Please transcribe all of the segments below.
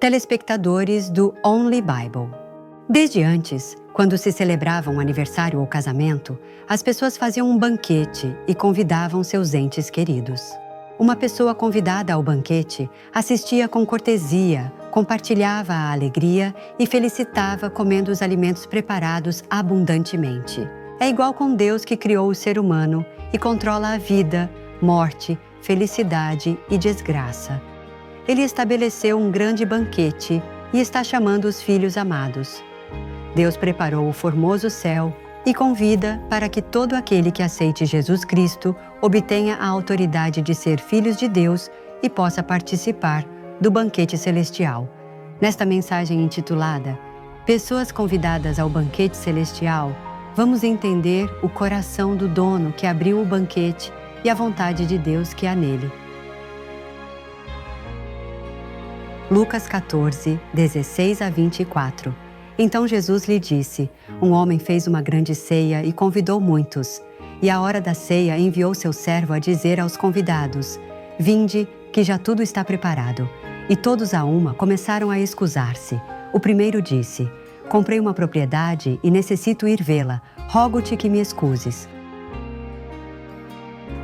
Telespectadores do Only Bible. Desde antes, quando se celebrava um aniversário ou casamento, as pessoas faziam um banquete e convidavam seus entes queridos. Uma pessoa convidada ao banquete assistia com cortesia, compartilhava a alegria e felicitava comendo os alimentos preparados abundantemente. É igual com Deus que criou o ser humano e controla a vida, morte, felicidade e desgraça. Ele estabeleceu um grande banquete e está chamando os filhos amados. Deus preparou o formoso céu e convida para que todo aquele que aceite Jesus Cristo obtenha a autoridade de ser filhos de Deus e possa participar do banquete celestial. Nesta mensagem intitulada Pessoas convidadas ao banquete celestial, vamos entender o coração do dono que abriu o banquete e a vontade de Deus que há nele. Lucas 14, 16 a 24. Então Jesus lhe disse: um homem fez uma grande ceia e convidou muitos. E à hora da ceia enviou seu servo a dizer aos convidados: vinde, que já tudo está preparado. E todos a uma começaram a excusar-se. O primeiro disse: comprei uma propriedade e necessito ir vê-la. Rogo-te que me excuses.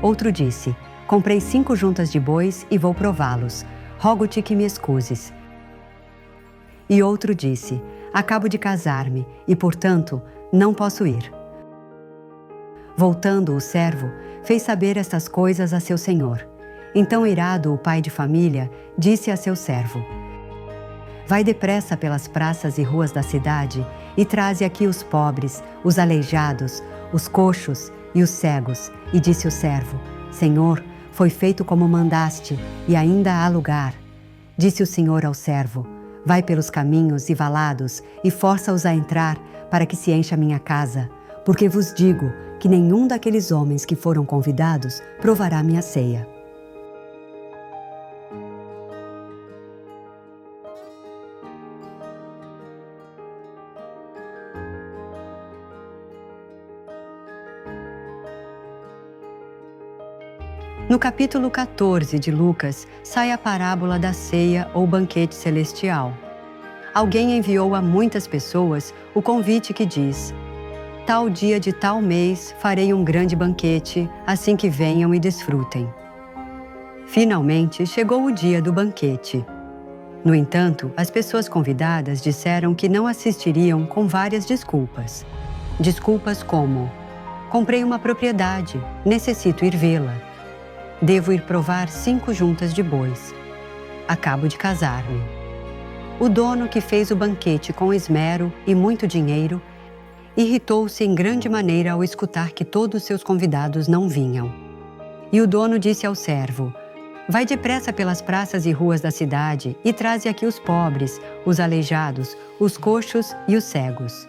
Outro disse: comprei 5 juntas de bois e vou prová-los. Rogo-te que me excuses. E outro disse: acabo de casar-me e, portanto, não posso ir. Voltando o servo, fez saber estas coisas a seu senhor. Então, irado, o pai de família disse a seu servo: vai depressa pelas praças e ruas da cidade e traze aqui os pobres, os aleijados, os coxos e os cegos. E disse o servo: Senhor, foi feito como mandaste, e ainda há lugar. Disse o Senhor ao servo: vai pelos caminhos e valados e força-os a entrar, para que se encha minha casa. Porque vos digo que nenhum daqueles homens que foram convidados provará minha ceia. No capítulo 14 de Lucas, sai a parábola da ceia ou banquete celestial. Alguém enviou a muitas pessoas o convite que diz: tal dia de tal mês farei um grande banquete, assim que venham e desfrutem. Finalmente chegou o dia do banquete. No entanto, as pessoas convidadas disseram que não assistiriam com várias desculpas. Desculpas como: comprei uma propriedade, necessito ir vê-la. Devo ir provar 5 juntas de bois. Acabo de casar-me. O dono que fez o banquete com esmero e muito dinheiro irritou-se em grande maneira ao escutar que todos seus convidados não vinham. E o dono disse ao servo: vai depressa pelas praças e ruas da cidade e traze aqui os pobres, os aleijados, os coxos e os cegos.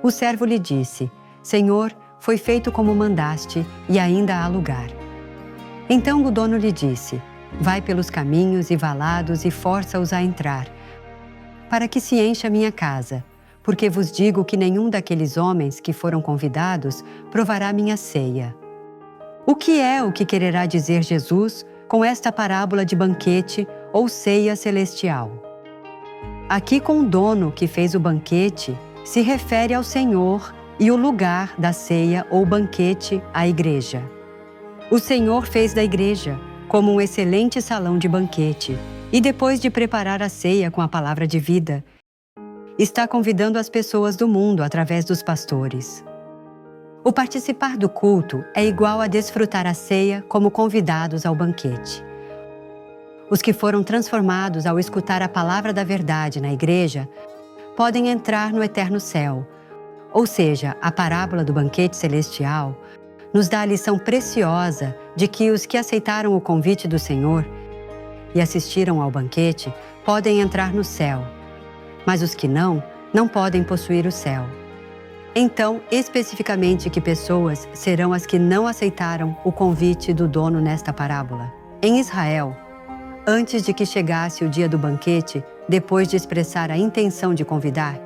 O servo lhe disse: Senhor, foi feito como mandaste e ainda há lugar. Então o dono lhe disse: vai pelos caminhos e valados e força-os a entrar, para que se encha minha casa, porque vos digo que nenhum daqueles homens que foram convidados provará minha ceia. O que quererá dizer Jesus com esta parábola de banquete ou ceia celestial? Aqui, com o dono que fez o banquete, se refere ao Senhor e o lugar da ceia ou banquete, a igreja. O Senhor fez da igreja como um excelente salão de banquete e, depois de preparar a ceia com a palavra de vida, está convidando as pessoas do mundo através dos pastores. O participar do culto é igual a desfrutar a ceia como convidados ao banquete. Os que foram transformados ao escutar a palavra da verdade na igreja podem entrar no eterno céu, ou seja, a parábola do banquete celestial nos dá a lição preciosa de que os que aceitaram o convite do Senhor e assistiram ao banquete podem entrar no céu, mas os que não podem possuir o céu. Então, especificamente, que pessoas serão as que não aceitaram o convite do dono nesta parábola? Em Israel, antes de que chegasse o dia do banquete, depois de expressar a intenção de convidar,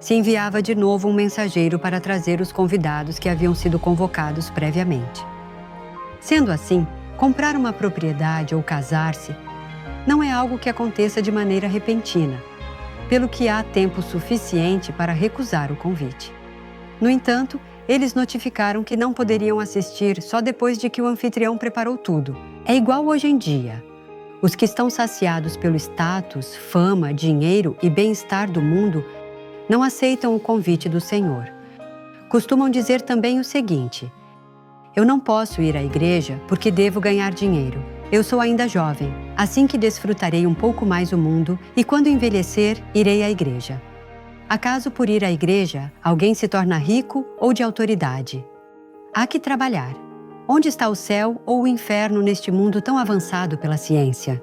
se enviava de novo um mensageiro para trazer os convidados que haviam sido convocados previamente. Sendo assim, comprar uma propriedade ou casar-se não é algo que aconteça de maneira repentina, pelo que há tempo suficiente para recusar o convite. No entanto, eles notificaram que não poderiam assistir só depois de que o anfitrião preparou tudo. É igual hoje em dia. Os que estão saciados pelo status, fama, dinheiro e bem-estar do mundo não aceitam o convite do Senhor. Costumam dizer também o seguinte: eu não posso ir à igreja porque devo ganhar dinheiro. Eu sou ainda jovem, assim que desfrutarei um pouco mais o mundo e quando envelhecer, irei à igreja. Acaso por ir à igreja, alguém se torna rico ou de autoridade? Há que trabalhar. Onde está o céu ou o inferno neste mundo tão avançado pela ciência?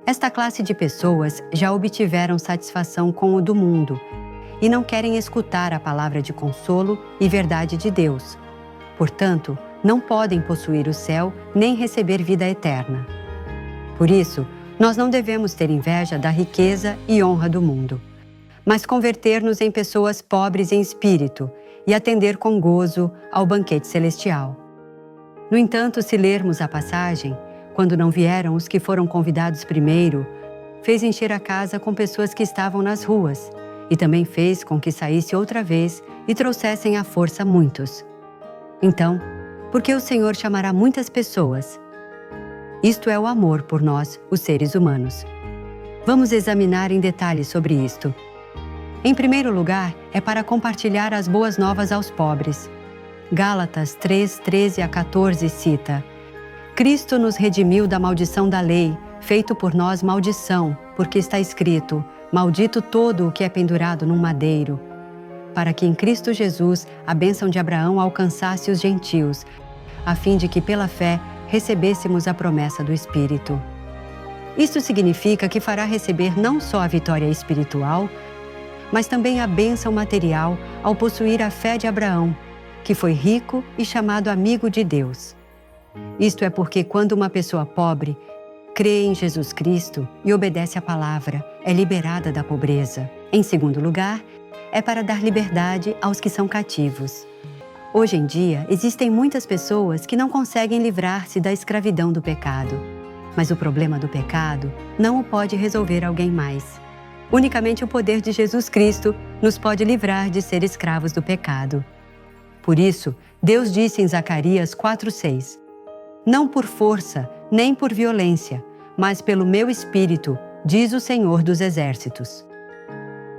Esta classe de pessoas já obtiveram satisfação com o do mundo e não querem escutar a palavra de consolo e verdade de Deus. Portanto, não podem possuir o céu nem receber vida eterna. Por isso, nós não devemos ter inveja da riqueza e honra do mundo, mas converter-nos em pessoas pobres em espírito e atender com gozo ao banquete celestial. No entanto, se lermos a passagem, quando não vieram os que foram convidados primeiro, fez encher a casa com pessoas que estavam nas ruas, e também fez com que saísse outra vez e trouxessem à força muitos. Então, por que o Senhor chamará muitas pessoas? Isto é o amor por nós, os seres humanos. Vamos examinar em detalhes sobre isto. Em primeiro lugar, é para compartilhar as boas novas aos pobres. Gálatas 3, 13 a 14 cita: Cristo nos redimiu da maldição da lei, feito por nós maldição, porque está escrito: maldito todo o que é pendurado num madeiro, para que em Cristo Jesus a bênção de Abraão alcançasse os gentios, a fim de que pela fé recebêssemos a promessa do Espírito. Isto significa que fará receber não só a vitória espiritual, mas também a bênção material ao possuir a fé de Abraão, que foi rico e chamado amigo de Deus. Isto é porque quando uma pessoa pobre crê em Jesus Cristo e obedece à palavra, é liberada da pobreza. Em segundo lugar, é para dar liberdade aos que são cativos. Hoje em dia, existem muitas pessoas que não conseguem livrar-se da escravidão do pecado. Mas o problema do pecado não o pode resolver alguém mais. Unicamente o poder de Jesus Cristo nos pode livrar de ser escravos do pecado. Por isso, Deus disse em Zacarias 4:6: Não por força, nem por violência, mas pelo meu Espírito, diz o Senhor dos Exércitos.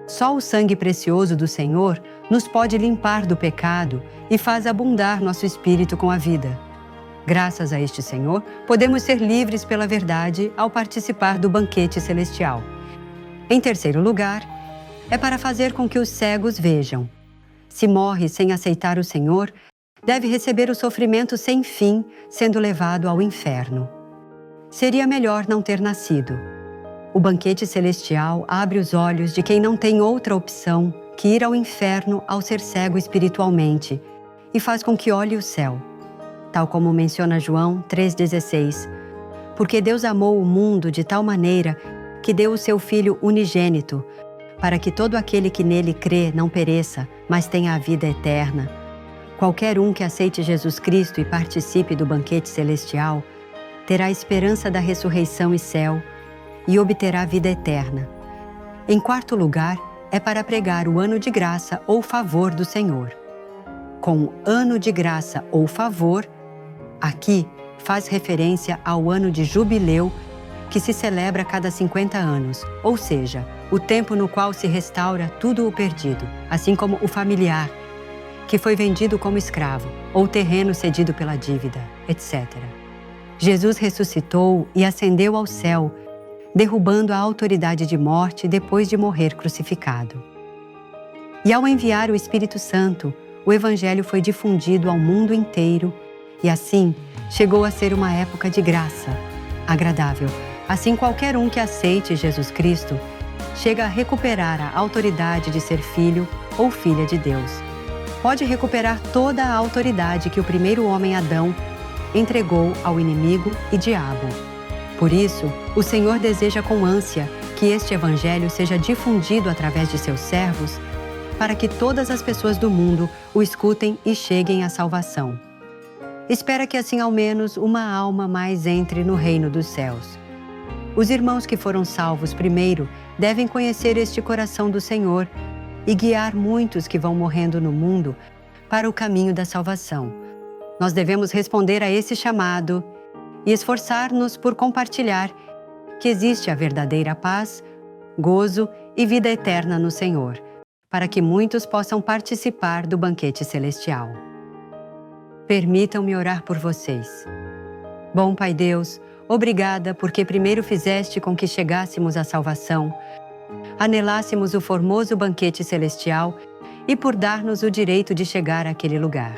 Só o sangue precioso do Senhor nos pode limpar do pecado e faz abundar nosso espírito com a vida. Graças a este Senhor, podemos ser livres pela verdade ao participar do banquete celestial. Em terceiro lugar, é para fazer com que os cegos vejam. Se morre sem aceitar o Senhor, deve receber o sofrimento sem fim, sendo levado ao inferno. Seria melhor não ter nascido. O banquete celestial abre os olhos de quem não tem outra opção que ir ao inferno ao ser cego espiritualmente e faz com que olhe o céu. Tal como menciona João 3,16, porque Deus amou o mundo de tal maneira que deu o seu Filho unigênito, para que todo aquele que nele crê não pereça, mas tenha a vida eterna. Qualquer um que aceite Jesus Cristo e participe do banquete celestial terá a esperança da ressurreição e céu e obterá vida eterna. Em quarto lugar, é para pregar o ano de graça ou favor do Senhor. Com ano de graça ou favor, aqui faz referência ao ano de jubileu que se celebra a cada 50 anos, ou seja, o tempo no qual se restaura tudo o perdido, assim como o familiar, que foi vendido como escravo, ou terreno cedido pela dívida, etc. Jesus ressuscitou e ascendeu ao céu, derrubando a autoridade de morte depois de morrer crucificado. E ao enviar o Espírito Santo, o Evangelho foi difundido ao mundo inteiro e assim chegou a ser uma época de graça, agradável. Assim, qualquer um que aceite Jesus Cristo chega a recuperar a autoridade de ser filho ou filha de Deus. Pode recuperar toda a autoridade que o primeiro homem Adão entregou ao inimigo e diabo. Por isso, o Senhor deseja com ânsia que este Evangelho seja difundido através de seus servos, para que todas as pessoas do mundo o escutem e cheguem à salvação. Espera que assim ao menos uma alma mais entre no reino dos céus. Os irmãos que foram salvos primeiro devem conhecer este coração do Senhor e guiar muitos que vão morrendo no mundo para o caminho da salvação. Nós devemos responder a esse chamado e esforçar-nos por compartilhar que existe a verdadeira paz, gozo e vida eterna no Senhor, para que muitos possam participar do banquete celestial. Permitam-me orar por vocês. Bom Pai Deus, obrigada porque primeiro fizeste com que chegássemos à salvação, anelássemos o formoso banquete celestial e por dar-nos o direito de chegar àquele lugar.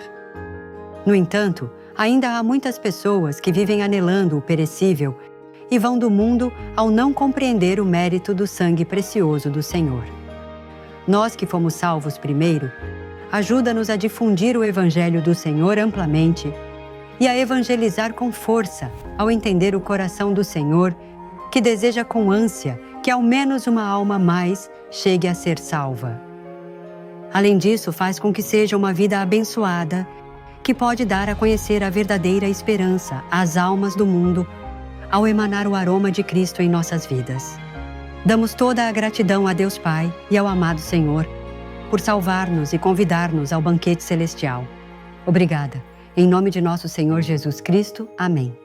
No entanto, ainda há muitas pessoas que vivem anelando o perecível e vão do mundo ao não compreender o mérito do sangue precioso do Senhor. Nós que fomos salvos primeiro, ajuda-nos a difundir o Evangelho do Senhor amplamente e a evangelizar com força ao entender o coração do Senhor, que deseja com ânsia que ao menos uma alma mais chegue a ser salva. Além disso, faz com que seja uma vida abençoada, que pode dar a conhecer a verdadeira esperança às almas do mundo ao emanar o aroma de Cristo em nossas vidas. Damos toda a gratidão a Deus Pai e ao amado Senhor por salvar-nos e convidar-nos ao banquete celestial. Obrigada. Em nome de nosso Senhor Jesus Cristo. Amém.